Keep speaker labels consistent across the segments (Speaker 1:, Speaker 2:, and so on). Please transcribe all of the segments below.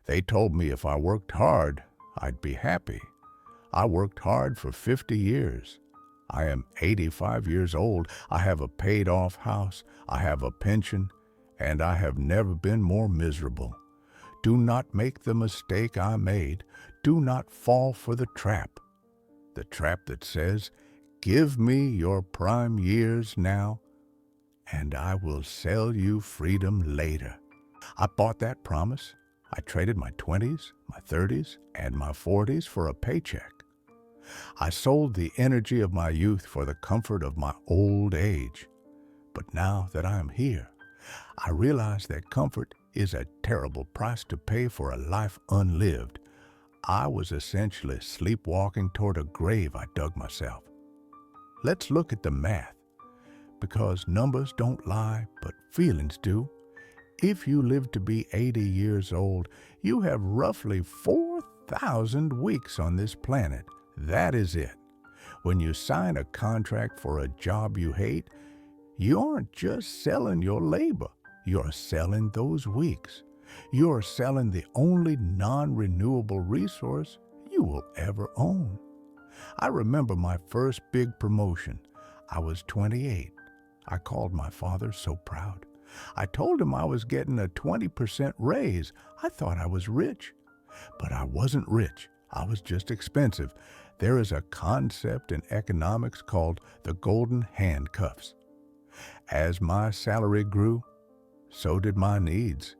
Speaker 1: They told me if I worked hard, I'd be happy. I worked hard for 50 years. I am 85 years old. I have a paid-off house. I have a pension, and I have never been more miserable. Do not make the mistake I made. Do not fall for the trap that says, "Give me your prime years now, and I will sell you freedom later." I bought that promise. I traded my 20s, my 30s, and my 40s for a paycheck. I sold the energy of my youth for the comfort of my old age. But now that I am here, I realize that comfort is a terrible price to pay for a life unlived. I was essentially sleepwalking toward a grave I dug myself. Let's look at the math, because numbers don't lie, but feelings do. If you live to be 80 years old, you have roughly 4,000 weeks on this planet. That is it. When you sign a contract for a job you hate, you aren't just selling your labor. You're selling those weeks. You're selling the only non-renewable resource you will ever own. I remember my first big promotion. I was 28. I called my father so proud. I told him I was getting a 20% raise. I thought I was rich. But I wasn't rich. I was just expensive. There is a concept in economics called the golden handcuffs. As my salary grew, so did my needs.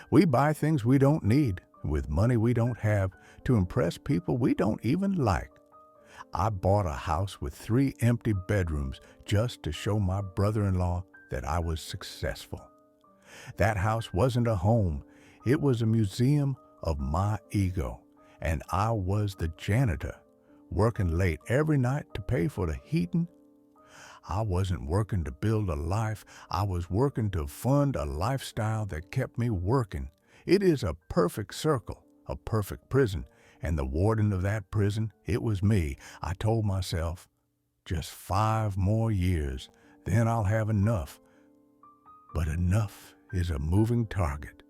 Speaker 1: We buy things we don't need with money we don't have to impress people we don't even like. I bought a house with 3 empty bedrooms just to show my brother-in-law that I was successful. That house wasn't a home. It was a museum of my ego, and I was the janitor, working late every night to pay for the heating. I wasn't working to build a life. I was working to fund a lifestyle that kept me working. It is a perfect circle, a perfect prison, and the warden of that prison, it was me. I told myself, just 5 more years, then I'll have enough. But enough is a moving target.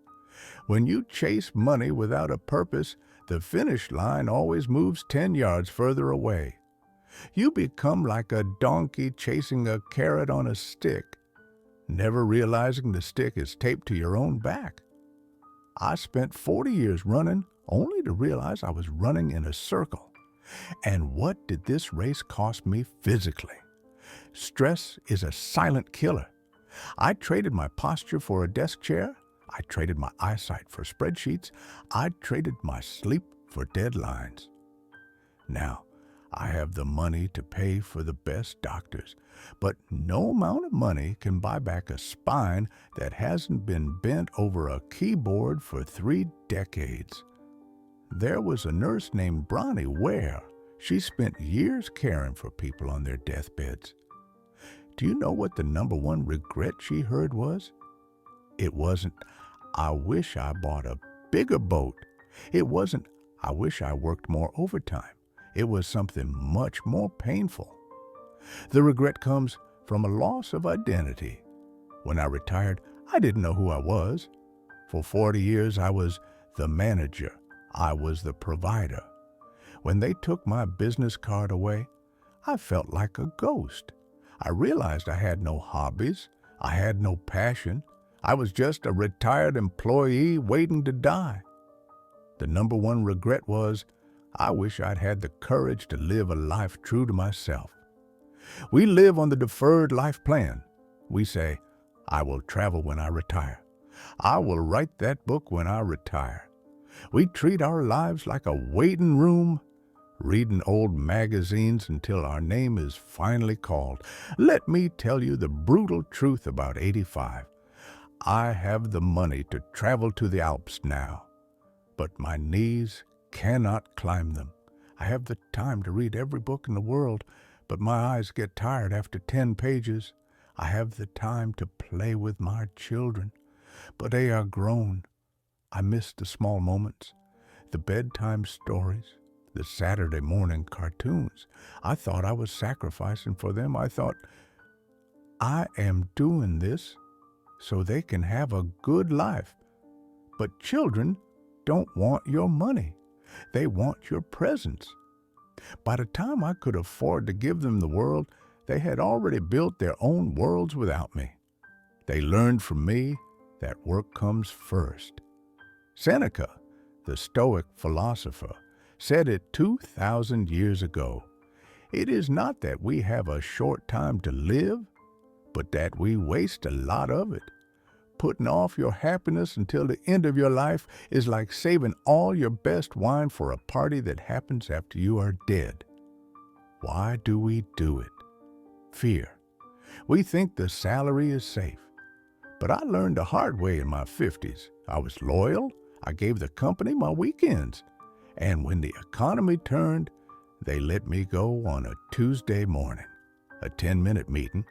Speaker 1: When you chase money without a purpose, the finish line always moves 10 yards further away. You become like a donkey chasing a carrot on a stick, never realizing the stick is taped to your own back. I spent 40 years running only to realize I was running in a circle. And what did this race cost me physically? Stress is a silent killer. I traded my posture for a desk chair. I traded my eyesight for spreadsheets. I traded my sleep for deadlines. Now, I have the money to pay for the best doctors, but no amount of money can buy back a spine that hasn't been bent over a keyboard for 3 decades. There was a nurse named Bronnie Ware. She spent years caring for people on their deathbeds. Do you know what the #1 regret she heard was? It wasn't, "I wish I bought a bigger boat." It wasn't, "I wish I worked more overtime." It was something much more painful. The regret comes from a loss of identity. When I retired, I didn't know who I was. For 40 years, I was the manager. I was the provider. When they took my business card away, I felt like a ghost. I realized I had no hobbies. I had no passion. I was just a retired employee waiting to die. The #1 regret was, I wish I'd had the courage to live a life true to myself. We live on the deferred life plan. We say, I will travel when I retire. I will write that book when I retire. We treat our lives like a waiting room, reading old magazines until our name is finally called. Let me tell you the brutal truth about 85. I have the money to travel to the Alps now, but my knees cannot climb them. I have the time to read every book in the world, but my eyes get tired after 10 pages. I have the time to play with my children, but they are grown. I miss the small moments, the bedtime stories, the Saturday morning cartoons. I thought I was sacrificing for them. I thought, I am doing this so they can have a good life. But children don't want your money. They want your presence. By the time I could afford to give them the world, they had already built their own worlds without me. They learned from me that work comes first. Seneca, the Stoic philosopher, said it 2,000 years ago. It is not that we have a short time to live, but that we waste a lot of it. Putting off your happiness until the end of your life is like saving all your best wine for a party that happens after you are dead. Why do we do it? Fear. We think the salary is safe. But I learned the hard way in my 50s. I was loyal. I gave the company my weekends. And when the economy turned, they let me go on a Tuesday morning, a 10-minute meeting.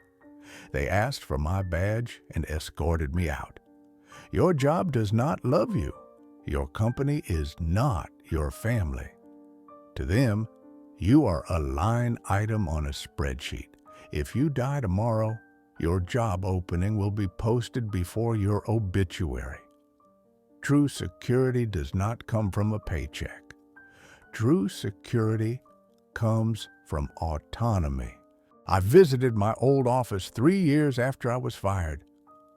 Speaker 1: They asked for my badge and escorted me out. Your job does not love you. Your company is not your family. To them, you are a line item on a spreadsheet. If you die tomorrow, your job opening will be posted before your obituary. True security does not come from a paycheck. True security comes from autonomy. I visited my old office 3 years after I was fired.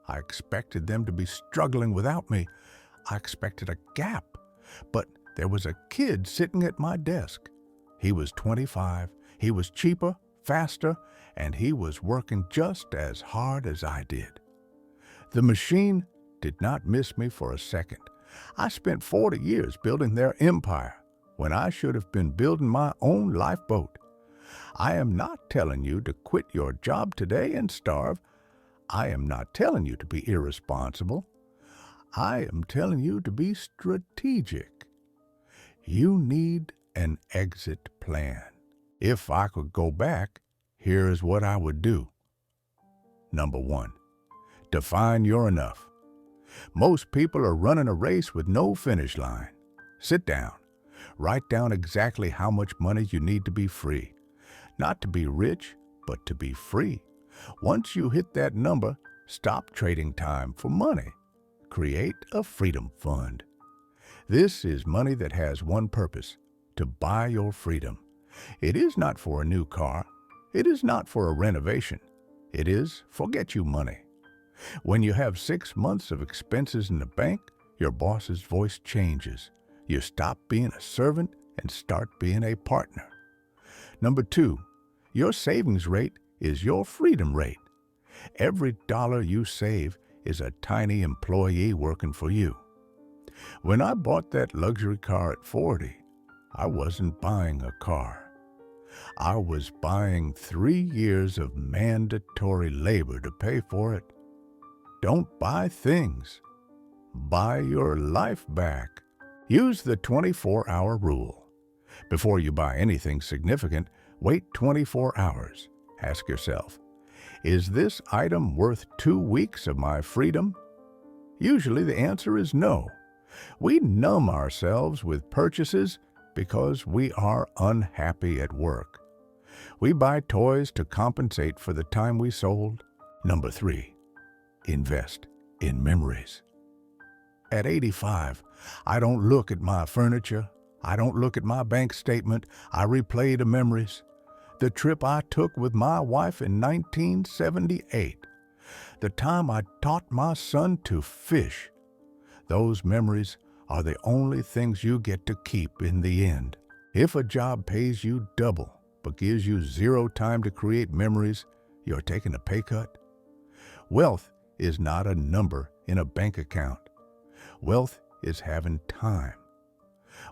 Speaker 1: I expected them to be struggling without me. I expected a gap. But there was a kid sitting at my desk. He was 25. He was cheaper, faster, and he was working just as hard as I did. The machine did not miss me for a second. I spent 40 years building their empire when I should have been building my own lifeboat. I am not telling you to quit your job today and starve. I am not telling you to be irresponsible. I am telling you to be strategic. You need an exit plan. If I could go back, here is what I would do. Number 1, define your enough. Most people are running a race with no finish line. Sit down. Write down exactly how much money you need to be free. Not to be rich, but to be free. Once you hit that number, stop trading time for money. Create a freedom fund. This is money that has one purpose: to buy your freedom. It is not for a new car. It is not for a renovation. It is forget you money. When you have 6 months of expenses in the bank, your boss's voice changes. You stop being a servant and start being a partner. Number 2, your savings rate is your freedom rate. Every dollar you save is a tiny employee working for you. When I bought that luxury car at 40, I wasn't buying a car. I was buying 3 years of mandatory labor to pay for it. Don't buy things. Buy your life back. Use the 24-hour rule. Before you buy anything significant, wait 24 hours. Ask yourself, is this item worth 2 weeks of my freedom? Usually the answer is no. We numb ourselves with purchases because we are unhappy at work. We buy toys to compensate for the time we sold. Number 3, invest in memories. At 85, I don't look at my furniture. I don't look at my bank statement. I replay the memories. The trip I took with my wife in 1978. The time I taught my son to fish. Those memories are the only things you get to keep in the end. If a job pays you double but gives you 0 time to create memories, you're taking a pay cut. Wealth is not a number in a bank account. Wealth is having time.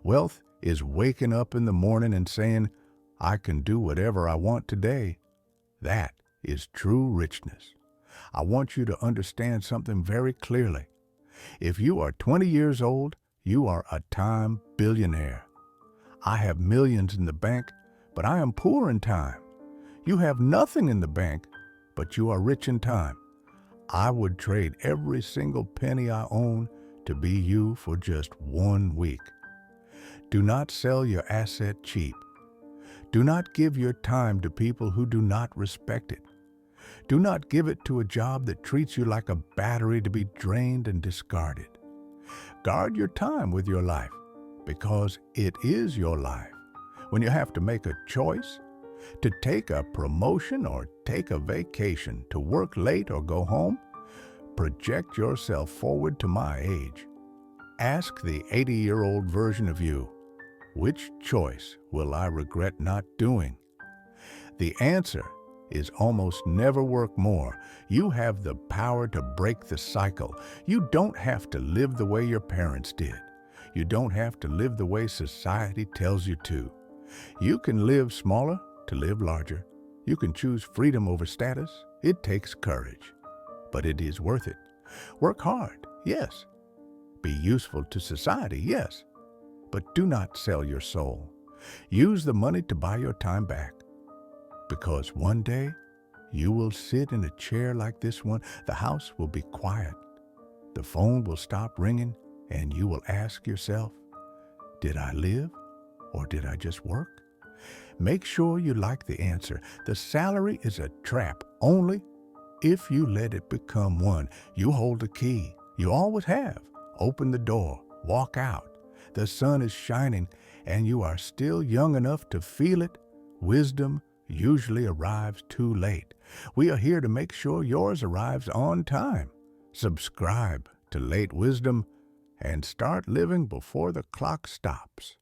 Speaker 1: Wealth is waking up in the morning and saying, I can do whatever I want today. That is true richness. I want you to understand something very clearly. If you are 20 years old, you are a time billionaire. I have millions in the bank, but I am poor in time. You have nothing in the bank, but you are rich in time. I would trade every single penny I own to be you for just 1 week. Do not sell your asset cheap. Do not give your time to people who do not respect it. Do not give it to a job that treats you like a battery to be drained and discarded. Guard your time with your life, because it is your life. When you have to make a choice, to take a promotion or take a vacation, to work late or go home, project yourself forward to my age. Ask the 80-year-old version of you, which choice will I regret not doing? The answer is almost never work more. You have the power to break the cycle. You don't have to live the way your parents did. You don't have to live the way society tells you to. You can live smaller to live larger. You can choose freedom over status. It takes courage, but it is worth it. Work hard, yes. Be useful to society, yes. But do not sell your soul. Use the money to buy your time back. Because one day, you will sit in a chair like this one. The house will be quiet. The phone will stop ringing, and you will ask yourself, did I live or did I just work? Make sure you like the answer. The salary is a trap only if you let it become one. You hold the key. You always have. Open the door. Walk out. The sun is shining, and you are still young enough to feel it. Wisdom usually arrives too late. We are here to make sure yours arrives on time. Subscribe to Late Wisdom and start living before the clock stops.